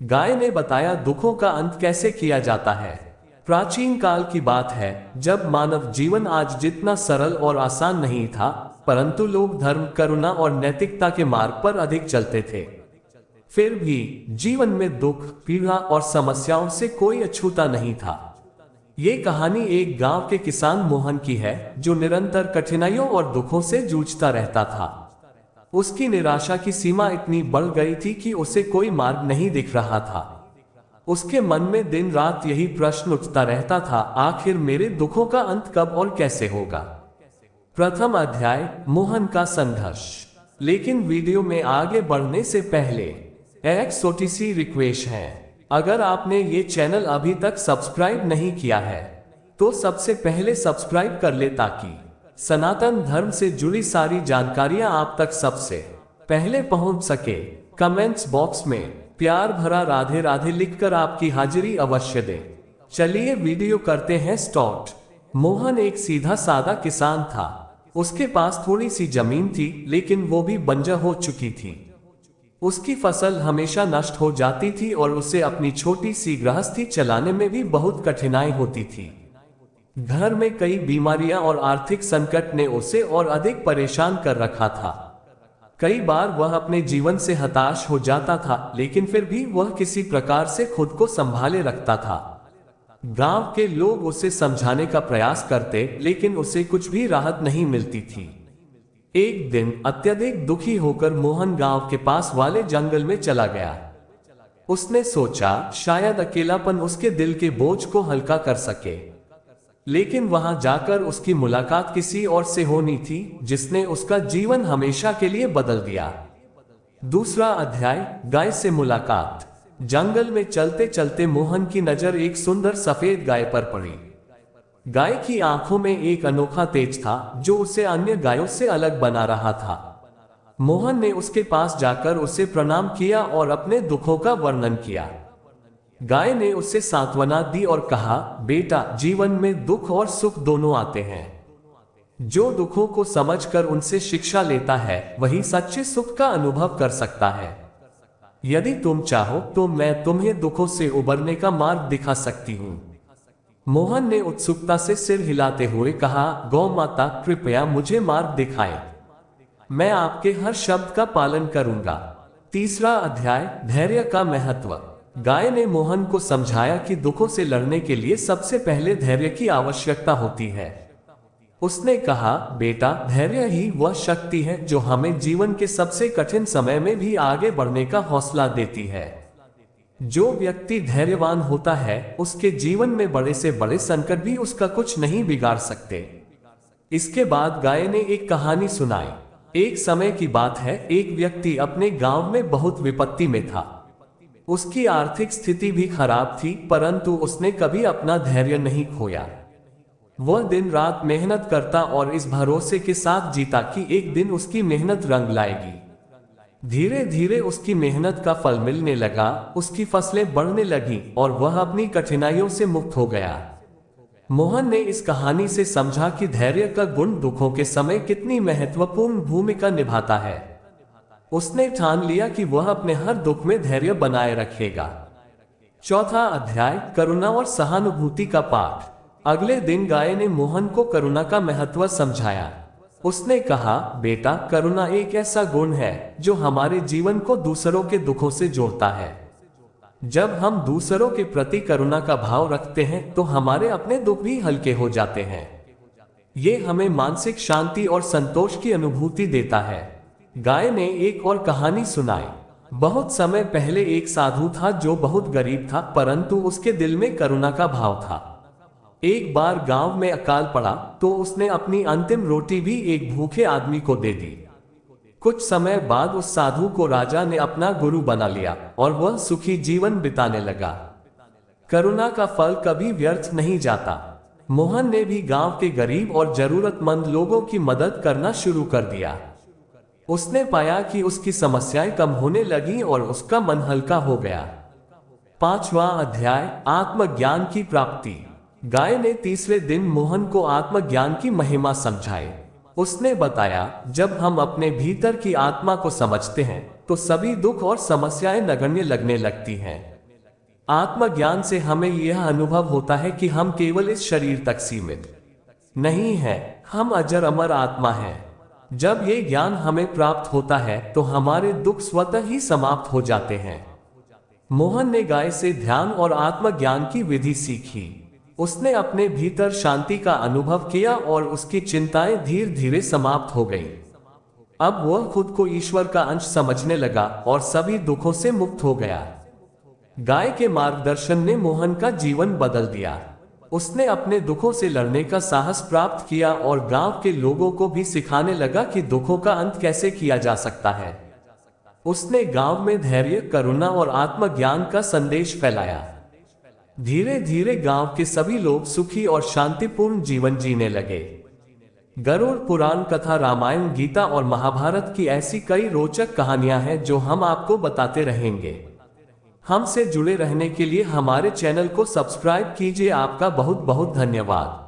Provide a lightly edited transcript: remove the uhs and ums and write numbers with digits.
गाय ने बताया दुखों का अंत कैसे किया जाता है। प्राचीन काल की बात है जब मानव जीवन आज जितना सरल और आसान नहीं था, परंतु लोग धर्म, करुणा और नैतिकता के मार्ग पर अधिक चलते थे। फिर भी जीवन में दुख, पीड़ा और समस्याओं से कोई अछूता नहीं था। ये कहानी एक गांव के किसान मोहन की है जो निरंतर कठिनाइयों और दुखों से जूझता रहता था। उसकी निराशा की सीमा इतनी बढ़ गई थी कि उसे कोई मार्ग नहीं दिख रहा था। उसके मन में दिन रात यही प्रश्न उठता रहता था, आखिर मेरे दुखों का अंत कब और कैसे होगा। प्रथम अध्याय, मोहन का संघर्ष। लेकिन वीडियो में आगे बढ़ने से पहले एक छोटी सी रिक्वेस्ट है। अगर आपने ये चैनल अभी तक सब्सक्राइब नहीं किया है तो सबसे पहले सब्सक्राइब कर ले ताकि सनातन धर्म से जुड़ी सारी जानकारियां आप तक सबसे पहले पहुंच सके। कमेंट्स बॉक्स में प्यार भरा राधे राधे लिखकर आपकी हाजिरी अवश्य दें। चलिए वीडियो करते हैं स्टार्ट। मोहन एक सीधा सादा किसान था। उसके पास थोड़ी सी जमीन थी, लेकिन वो भी बंजर हो चुकी थी। उसकी फसल हमेशा नष्ट हो जाती थी और उसे अपनी छोटी सी गृहस्थी चलाने में भी बहुत कठिनाई होती थी। घर में कई बीमारियां और आर्थिक संकट ने उसे और अधिक परेशान कर रखा था। कई बार वह अपने जीवन से हताश हो जाता था, लेकिन फिर भी वह किसी प्रकार से खुद को संभाले रखता था। गांव के लोग उसे समझाने का प्रयास करते, लेकिन उसे कुछ भी राहत नहीं मिलती थी। एक दिन अत्यधिक दुखी होकर मोहन गांव के पास वाले जंगल में चला गया। उसने सोचा शायद अकेलापन उसके दिल के बोझ को हल्का कर सके। लेकिन वहां जाकर उसकी मुलाकात किसी और से होनी थी जिसने उसका जीवन हमेशा के लिए बदल दिया। दूसरा अध्याय, गाय से मुलाकात। जंगल में चलते चलते मोहन की नजर एक सुंदर सफेद गाय पर पड़ी। गाय की आंखों में एक अनोखा तेज था जो उसे अन्य गायों से अलग बना रहा था। मोहन ने उसके पास जाकर उसे प्रणाम किया और अपने दुखों का वर्णन किया। गाय ने उसे सांत्वना दी और कहा, बेटा, जीवन में दुख और सुख दोनों आते हैं। जो दुखों को समझकर उनसे शिक्षा लेता है वही सच्चे सुख का अनुभव कर सकता है। यदि तुम चाहो तो मैं तुम्हें दुखों से उबरने का मार्ग दिखा सकती हूँ। मोहन ने उत्सुकता से सिर हिलाते हुए कहा, गौ माता, कृपया मुझे मार्ग दिखाएं। मैं आपके हर शब्द का पालन करूंगा। तीसरा अध्याय, धैर्य का महत्व। गाय ने मोहन को समझाया कि दुखों से लड़ने के लिए सबसे पहले धैर्य की आवश्यकता होती है। उसने कहा, बेटा, धैर्य ही वह शक्ति है जो हमें जीवन के सबसे कठिन समय में भी आगे बढ़ने का हौसला देती है। जो व्यक्ति धैर्यवान होता है उसके जीवन में बड़े से बड़े संकट भी उसका कुछ नहीं बिगाड़ सकते। इसके बाद गाय ने एक कहानी सुनाई। एक समय की बात है, एक व्यक्ति अपने गांव में बहुत विपत्ति में था। उसकी आर्थिक स्थिति भी खराब थी, परंतु उसने कभी अपना धैर्य नहीं खोया। वह दिन रात मेहनत करता और इस भरोसे के साथ जीता कि एक दिन उसकी मेहनत रंग लाएगी। धीरे धीरे उसकी मेहनत का फल मिलने लगा, उसकी फसलें बढ़ने लगी और वह अपनी कठिनाइयों से मुक्त हो गया। मोहन ने इस कहानी से समझा कि धैर्य का गुण दुखों के समय कितनी महत्वपूर्ण भूमिका निभाता है। उसने ठान लिया कि वह अपने हर दुख में धैर्य बनाए रखेगा। चौथा अध्याय, करुणा और सहानुभूति का पाठ। अगले दिन गाय ने मोहन को करुणा का महत्व समझाया। उसने कहा, बेटा, करुणा एक ऐसा गुण है जो हमारे जीवन को दूसरों के दुखों से जोड़ता है। जब हम दूसरों के प्रति करुणा का भाव रखते हैं तो हमारे अपने दुख भी हल्के हो जाते हैं। ये हमें मानसिक शांति और संतोष की अनुभूति देता है। गाय ने एक और कहानी सुनाई। बहुत समय पहले एक साधु था जो बहुत गरीब था, परंतु उसके दिल में करुणा का भाव था। एक बार गांव में अकाल पड़ा तो उसने अपनी अंतिम रोटी भी एक भूखे आदमी को दे दी। कुछ समय बाद उस साधु को राजा ने अपना गुरु बना लिया और वह सुखी जीवन बिताने लगा। करुणा का फल कभी व्यर्थ नहीं जाता। मोहन ने भी गांव के गरीब और जरूरतमंद लोगों की मदद करना शुरू कर दिया। उसने पाया कि उसकी समस्याएं कम होने लगी और उसका मन हल्का हो गया। पांचवा अध्याय, आत्मज्ञान की प्राप्ति। गाय ने तीसरे दिन मोहन को आत्मज्ञान की महिमा समझाई। उसने बताया, जब हम अपने भीतर की आत्मा को समझते हैं तो सभी दुख और समस्याएं नगण्य लगने लगती हैं। आत्मज्ञान से हमें यह अनुभव होता है कि हम केवल इस शरीर तक सीमित नहीं हैं, हम अजर अमर आत्मा हैं। जब ये ज्ञान हमें प्राप्त होता है तो हमारे दुख स्वतः ही समाप्त हो जाते हैं। मोहन ने गाय से ध्यान और आत्मज्ञान की विधि सीखी। उसने अपने भीतर शांति का अनुभव किया और उसकी चिंताएं धीरे धीरे समाप्त हो गईं। अब वह खुद को ईश्वर का अंश समझने लगा और सभी दुखों से मुक्त हो गया। गाय के मार्गदर्शन ने मोहन का जीवन बदल दिया। उसने अपने दुखों से लड़ने का साहस प्राप्त किया और गांव के लोगों को भी सिखाने लगा कि दुखों का अंत कैसे किया जा सकता है। उसने गांव में धैर्य, करुणा और आत्मज्ञान का संदेश फैलाया। धीरे धीरे गांव के सभी लोग सुखी और शांतिपूर्ण जीवन जीने लगे। गरुड़ पुराण कथा, रामायण, गीता और महाभारत की ऐसी कई रोचक कहानियां हैं जो हम आपको बताते रहेंगे। हमसे जुड़े रहने के लिए हमारे चैनल को सब्सक्राइब कीजिए। आपका बहुत बहुत धन्यवाद।